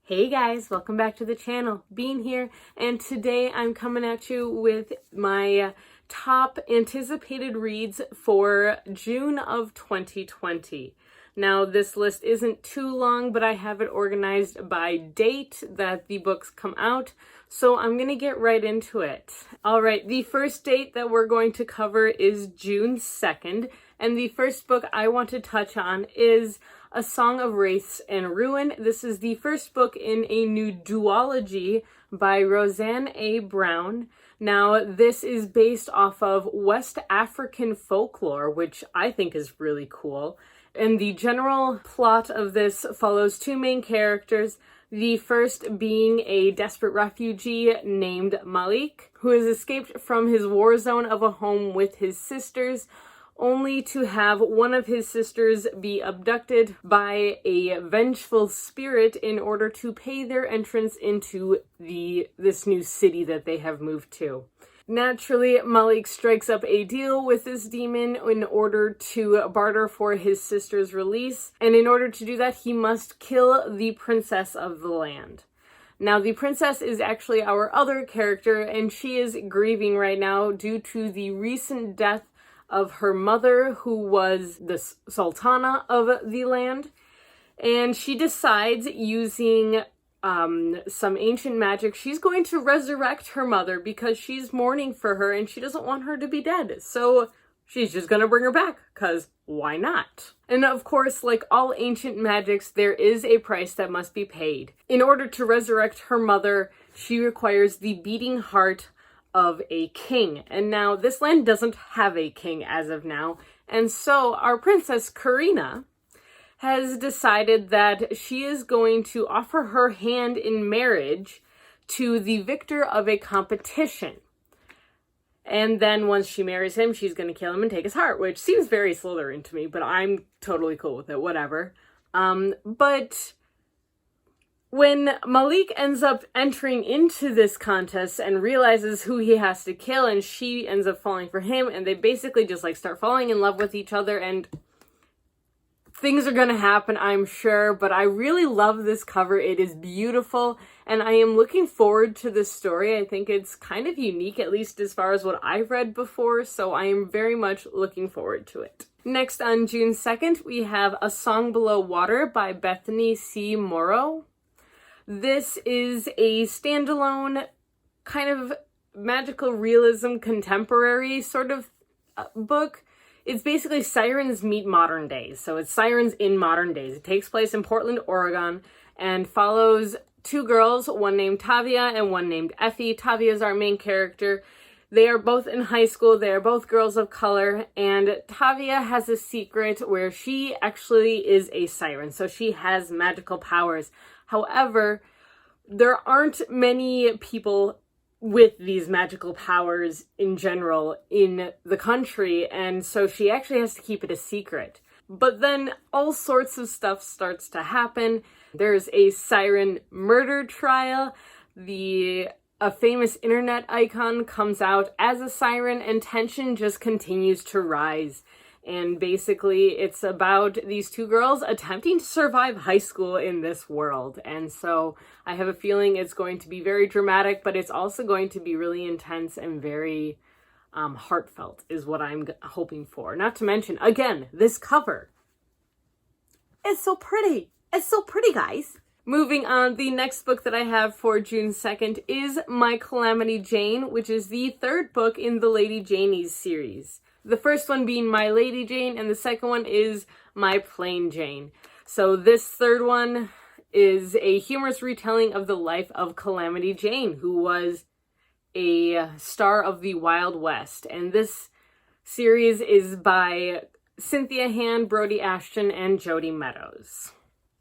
Hey guys, welcome back to the channel. Bean here, and today I'm coming at you with my top anticipated reads for June of 2020. Now, this list isn't too long, but I have it organized by date that the books come out, so I'm gonna get right into it. All right, the first date that we're going to cover is June 2nd, and the first book I want to touch on is A Song of Wraiths and Ruin. This is the first book in a new duology by Roseanne A. Brown. Now, this is based off of West African folklore, which I think is really cool. And the general plot of this follows two main characters, the first being a desperate refugee named Malik, who has escaped from his war zone of a home with his sisters, only to have one of his sisters be abducted by a vengeful spirit in order to pay their entrance into this new city that they have moved to. Naturally, Malik strikes up a deal with this demon in order to barter for his sister's release, and in order to do that, he must kill the princess of the land. Now, the princess is actually our other character, and she is grieving right now due to the recent death of her mother, who was the sultana of the land, and she decides, using some ancient magic, she's going to resurrect her mother because she's mourning for her and she doesn't want her to be dead. So she's just gonna bring her back, because why not? And of course, like all ancient magics, there is a price that must be paid. In order to resurrect her mother, she requires the beating heart of a king. And now this land doesn't have a king as of now. And so our princess Karina has decided that she is going to offer her hand in marriage to the victor of a competition. And then once she marries him, she's going to kill him and take his heart, which seems very Slytherin to me, but I'm totally cool with it, whatever. But when Malik ends up entering into this contest and realizes who he has to kill, and she ends up falling for him, and they basically just like start falling in love with each other, and things are gonna happen, I'm sure, but I really love this cover. It is beautiful, and I am looking forward to this story. I think it's kind of unique, at least as far as what I've read before, so I am very much looking forward to it. Next, on June 2nd, we have A Song Below Water by Bethany C. Morrow. This is a standalone kind of magical realism contemporary sort of book. It's basically sirens meet modern days. So it's sirens in modern days. It takes place in Portland, Oregon, and follows two girls, one named Tavia and one named Effie. Tavia is our main character. They are both in high school. They are both girls of color, and Tavia has a secret where she actually is a siren. So she has magical powers. However, there aren't many people with these magical powers in general in the country, and so she actually has to keep it a secret. But then all sorts of stuff starts to happen. There's a siren murder trial. A famous internet icon comes out as a siren, and tension just continues to rise. And basically, it's about these two girls attempting to survive high school in this world. And so I have a feeling it's going to be very dramatic, but it's also going to be really intense and very heartfelt is what I'm hoping for. Not to mention, again, this cover. It's so pretty. It's so pretty, guys. Moving on, the next book that I have for June 2nd is My Calamity Jane, which is the third book in the Lady Janies series. The first one being My Lady Jane, and the second one is My Plain Jane. So this third one is a humorous retelling of the life of Calamity Jane, who was a star of the Wild West. And this series is by Cynthia, Brodi, Ashton, and Jodi Meadows.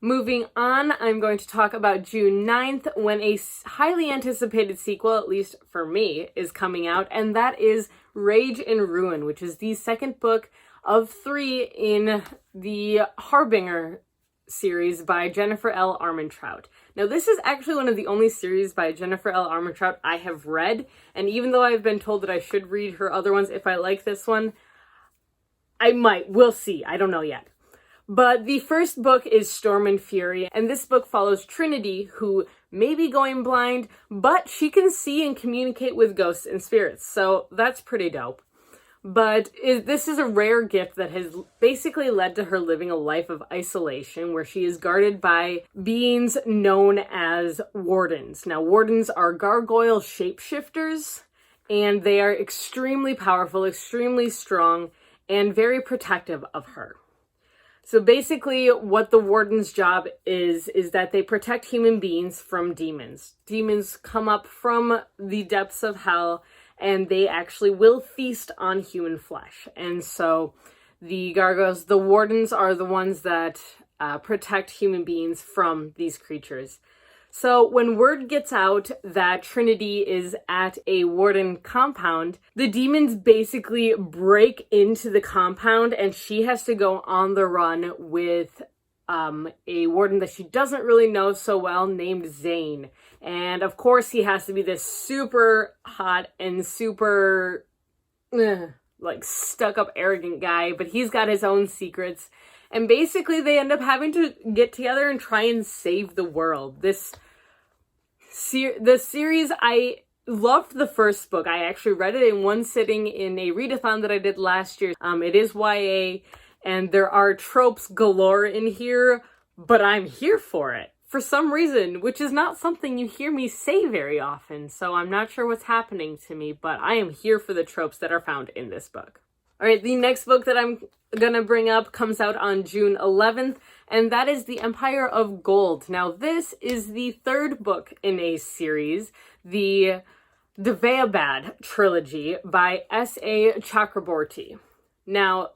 Moving on, I'm going to talk about June 9th, when a highly anticipated sequel, at least for me, is coming out, and that is Rage and Ruin, which is the second book of 3 in the Harbinger series by Jennifer L. Armentrout. Now, this is actually one of the only series by Jennifer L. Armentrout I have read, and even though I've been told that I should read her other ones if I like this one, I might. We'll see. I don't know yet. But the first book is Storm and Fury, and this book follows Trinity, who may be going blind, but she can see and communicate with ghosts and spirits, so that's pretty dope. But this is a rare gift that has basically led to her living a life of isolation, where she is guarded by beings known as wardens. Now, wardens are gargoyle shapeshifters, and they are extremely powerful, extremely strong, and very protective of her. So basically what the warden's job is that they protect human beings from demons. Demons come up from the depths of hell, and they actually will feast on human flesh. And so the gargoyles, the wardens, are the ones that protect human beings from these creatures. So when word gets out that Trinity is at a warden compound, the demons basically break into the compound, and she has to go on the run with a warden that she doesn't really know so well named Zane. And of course he has to be this super hot and super like stuck up arrogant guy, but he's got his own secrets. And basically they end up having to get together and try and save the world. The series, I loved the first book. I actually read it in one sitting in a readathon that I did last year. It is YA, and there are tropes galore in here, but I'm here for it for some reason, which is not something you hear me say very often. So I'm not sure what's happening to me, but I am here for the tropes that are found in this book. All right, the next book that I'm gonna bring up comes out on June 11th, and that is The Empire of Gold. Now, this is the third book in a series, the Daecabad Trilogy by S.A. Chakraborty. Now,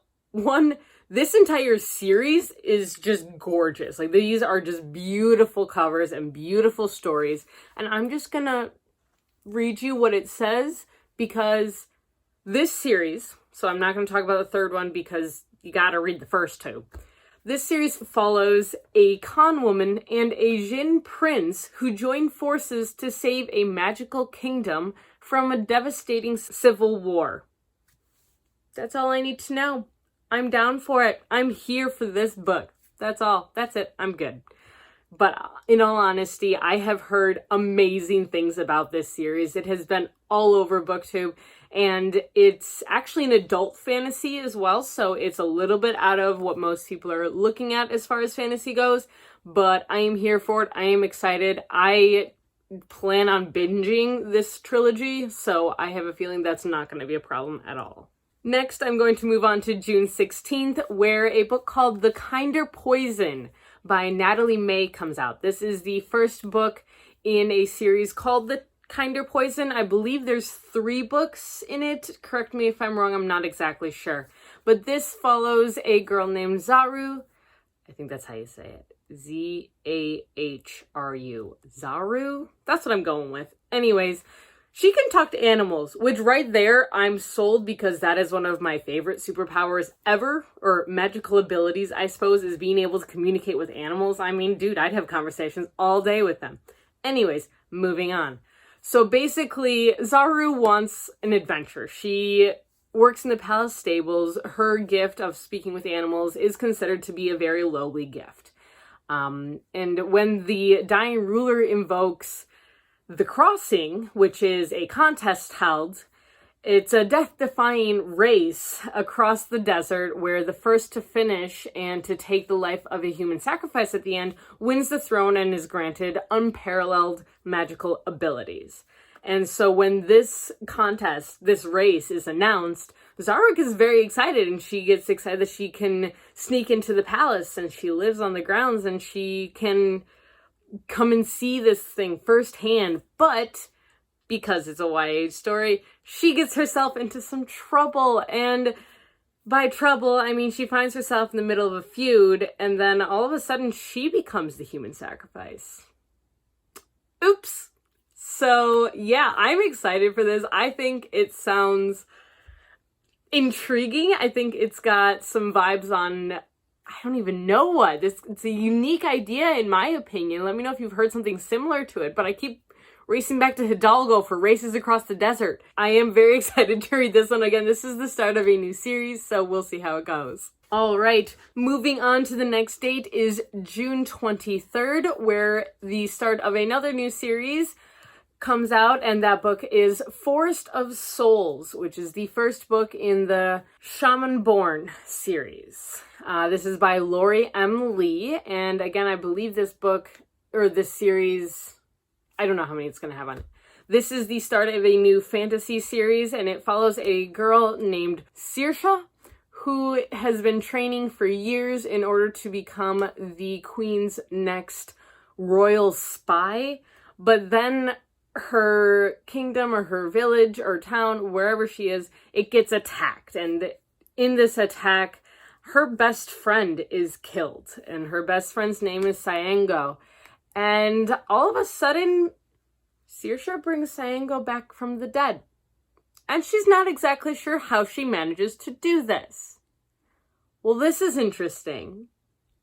this entire series is just gorgeous. Like, these are just beautiful covers and beautiful stories, and I'm just gonna read you what it says, because this series, so I'm not going to talk about the third one because you got to read the first two. This series follows a con woman and a Jin prince who join forces to save a magical kingdom from a devastating civil war. That's all I need to know. I'm down for it. I'm here for this book. That's all. That's it. I'm good. But in all honesty, I have heard amazing things about this series. It has been all over BookTube, and it's actually an adult fantasy as well, so it's a little bit out of what most people are looking at as far as fantasy goes, but I am here for it. I am excited. I plan on binging this trilogy, so I have a feeling that's not going to be a problem at all. Next, I'm going to move on to June 16th, where a book called The Kinder Poison by Natalie May comes out. This is the first book in a series called The Kinder Poison. I believe there's 3 books in it. Correct me if I'm wrong, I'm not exactly sure. But this follows a girl named Zaru. I think that's how you say it. Z-A-H-R-U. Zaru? That's what I'm going with. Anyways, she can talk to animals, which right there, I'm sold, because that is one of my favorite superpowers ever, or magical abilities, I suppose, is being able to communicate with animals. I mean, dude, I'd have conversations all day with them. Anyways, moving on. So basically, Zaru wants an adventure. She works in the palace stables. Her gift of speaking with animals is considered to be a very lowly gift. And when the dying ruler invokes the Crossing, which is a contest held, it's a death-defying race across the desert where the first to finish and to take the life of a human sacrifice at the end wins the throne and is granted unparalleled magical abilities. And so when this contest, this race is announced, Zaruk is very excited, and she gets excited that she can sneak into the palace, and she lives on the grounds, and she can come and see this thing firsthand. But because it's a YA story, she gets herself into some trouble, and by trouble, I mean she finds herself in the middle of a feud, and then all of a sudden she becomes the human sacrifice. Oops. So yeah, I'm excited for this. I think it sounds intriguing. I think it's got some vibes on, I don't even know what. It's a unique idea in my opinion. Let me know if you've heard something similar to it, but I keep racing back to Hidalgo for races across the desert. I am very excited to read this one again. This is the start of a new series, so we'll see how it goes. All right, moving on to the next date is June 23rd, where the start of another new series comes out, and that book is Forest of Souls, which is the first book in the Shamanborn series. This is by Lori M. Lee, and again, I believe this book, or this series, I don't know how many it's going to have on it. This is the start of a new fantasy series, and it follows a girl named Saoirse, who has been training for years in order to become the queen's next royal spy, but then her kingdom or her village or town, wherever she is, it gets attacked. And in this attack, her best friend is killed. And her best friend's name is Cyango. And all of a sudden, Saoirse brings Cyango back from the dead. And she's not exactly sure how she manages to do this. Well, this is interesting.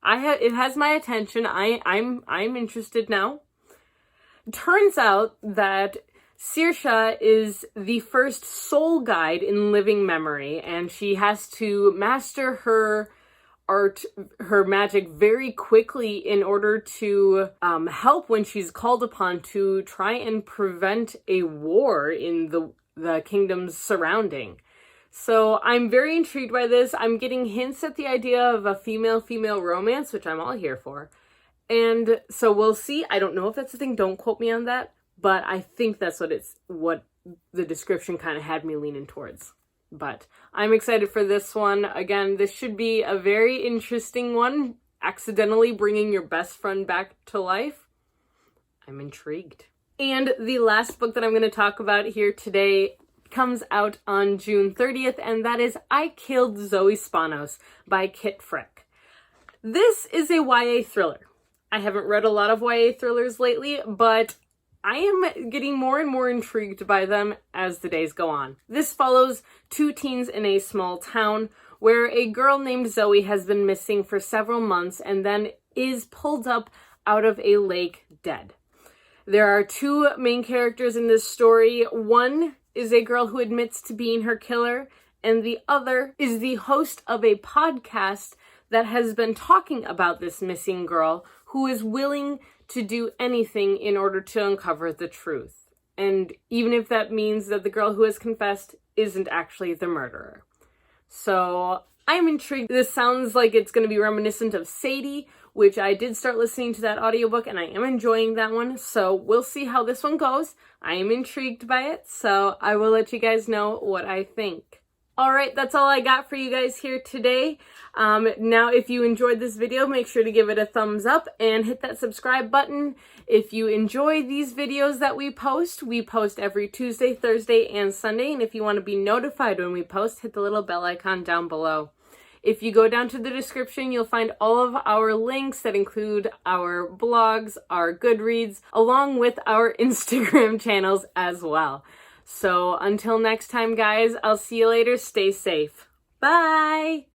It has my attention. I'm interested now. Turns out that Saoirse is the first soul guide in living memory, and she has to master her art, her magic very quickly in order to help when she's called upon to try and prevent a war in the kingdom's surrounding. So I'm very intrigued by this. I'm getting hints at the idea of a female-female romance, which I'm all here for. And so we'll see. I don't know if that's the thing. Don't quote me on that. But I think that's what the description kind of had me leaning towards. But I'm excited for this one. Again, this should be a very interesting one. Accidentally bringing your best friend back to life. I'm intrigued. And the last book that I'm going to talk about here today comes out on June 30th, and that is I Killed Zoe Spanos by Kit Frick. This is a YA thriller. I haven't read a lot of YA thrillers lately, but I am getting more and more intrigued by them as the days go on. This follows two teens in a small town where a girl named Zoe has been missing for several months and then is pulled up out of a lake dead. There are two main characters in this story. One is a girl who admits to being her killer, and the other is the host of a podcast that has been talking about this missing girl who is willing to do anything in order to uncover the truth. And even if that means that the girl who has confessed isn't actually the murderer. So I'm intrigued. This sounds like it's going to be reminiscent of Sadie, which I did start listening to that audiobook and I am enjoying that one. So we'll see how this one goes. I am intrigued by it, so I will let you guys know what I think. Alright, that's all I got for you guys here today. Now, if you enjoyed this video, make sure to give it a thumbs up and hit that subscribe button. If you enjoy these videos that we post every Tuesday, Thursday, and Sunday. And if you want to be notified when we post, hit the little bell icon down below. If you go down to the description, you'll find all of our links that include our blogs, our Goodreads, along with our Instagram channels as well. So until next time, guys, I'll see you later. Stay safe. Bye!